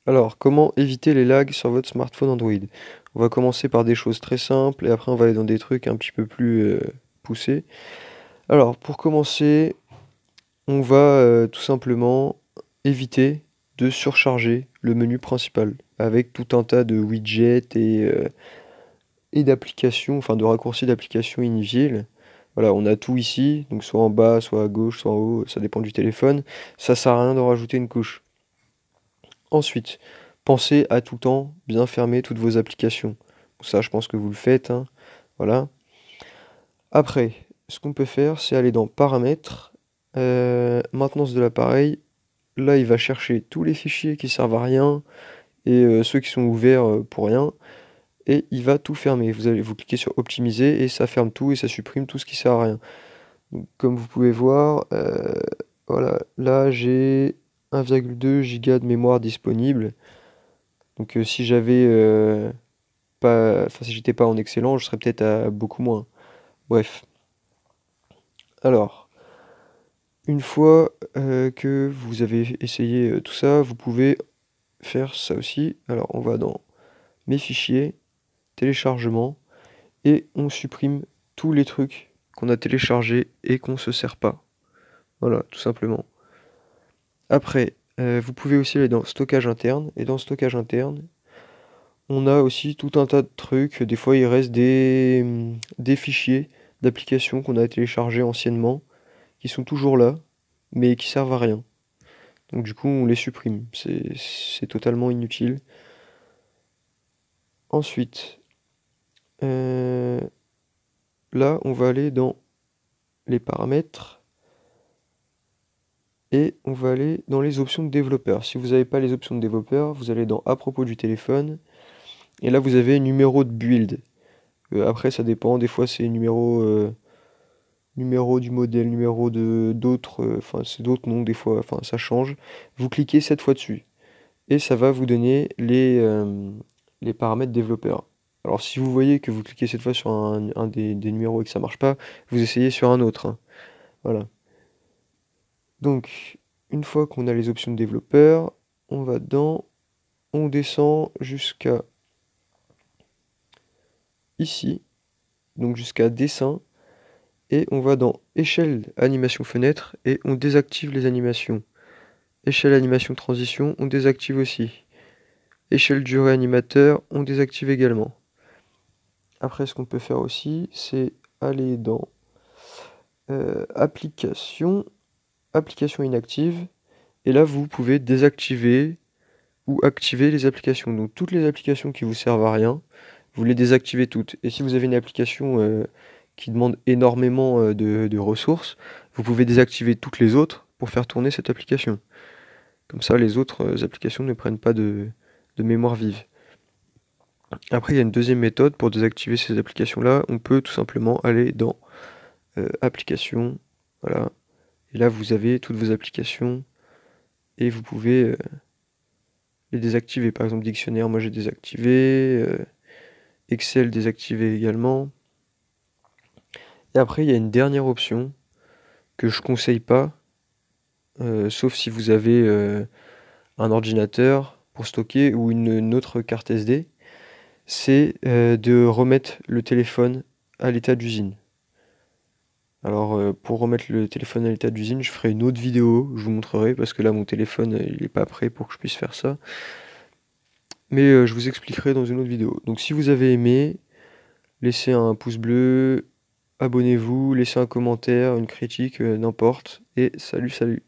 Alors, comment éviter les lags sur votre smartphone Android? On va commencer par des choses très simples et après on va aller dans des trucs un petit peu plus poussés. Alors, pour commencer, on va tout simplement éviter de surcharger le menu principal avec tout un tas de widgets et d'applications, enfin de raccourcis d'applications inutiles. Voilà, on a tout ici, donc soit en bas, soit à gauche, soit en haut, ça dépend du téléphone. Ça sert à rien de rajouter une couche. Ensuite, pensez à tout le temps bien fermer toutes vos applications. Ça, je pense que vous le faites, hein. Voilà. Après, ce qu'on peut faire, c'est aller dans Paramètres, maintenance de l'appareil. Là, il va chercher tous les fichiers qui servent à rien et ceux qui sont ouverts pour rien. Et il va tout fermer. Vous cliquez sur Optimiser et ça ferme tout et ça supprime tout ce qui sert à rien. Donc, comme vous pouvez voir, voilà, là j'ai 1,2 giga de mémoire disponible. Donc si j'avais pas, enfin si j'étais pas en excellent, je serais peut-être à beaucoup moins. Bref. Alors, une fois que vous avez essayé tout ça, vous pouvez faire ça aussi. Alors on va dans Mes fichiers, téléchargement, et on supprime tous les trucs qu'on a téléchargés et qu'on se sert pas. Voilà, tout simplement. Après, vous pouvez aussi aller dans stockage interne, et dans stockage interne, on a aussi tout un tas de trucs. Des fois, il reste des fichiers d'applications qu'on a téléchargés anciennement, qui sont toujours là, mais qui servent à rien. Donc du coup, on les supprime. C'est totalement inutile. Ensuite, euh, là, on va aller dans les paramètres et on va aller dans les options de développeur. Si vous n'avez pas les options de développeur, vous allez dans À propos du téléphone et là, vous avez numéro de build. Après, ça dépend. Des fois, c'est numéro du modèle, numéro de d'autres, enfin c'est d'autres noms des fois, enfin ça change. Vous cliquez 7 fois dessus et ça va vous donner les paramètres développeurs. Alors si vous voyez que vous cliquez cette fois sur un des numéros et que ça marche pas, vous essayez sur un autre, hein. Voilà. Donc une fois qu'on a les options de développeur, on va dedans, on descend jusqu'à ici, donc jusqu'à dessin, et on va dans échelle animation fenêtre et on désactive les animations. Échelle animation transition, on désactive aussi. Échelle durée animateur, on désactive également. Après, ce qu'on peut faire aussi, c'est aller dans application, application inactive. Et là, vous pouvez désactiver ou activer les applications. Donc, toutes les applications qui vous servent à rien, vous les désactivez toutes. Et si vous avez une application qui demande énormément de ressources, vous pouvez désactiver toutes les autres pour faire tourner cette application. Comme ça, les autres applications ne prennent pas de mémoire vive. Après, il y a une deuxième méthode pour désactiver ces applications-là. On peut tout simplement aller dans Applications, voilà. Et là, vous avez toutes vos applications et vous pouvez les désactiver. Par exemple, Dictionnaire, moi j'ai désactivé. Excel désactivé également. Et après, il y a une dernière option que je conseille pas, sauf si vous avez un ordinateur pour stocker ou une autre carte SD. C'est de remettre le téléphone à l'état d'usine. Alors pour remettre le téléphone à l'état d'usine, je ferai une autre vidéo, je vous montrerai parce que là mon téléphone il est pas prêt pour que je puisse faire ça. Mais je vous expliquerai dans une autre vidéo. Donc si vous avez aimé, laissez un pouce bleu, abonnez-vous, laissez un commentaire, une critique, n'importe. Et salut salut.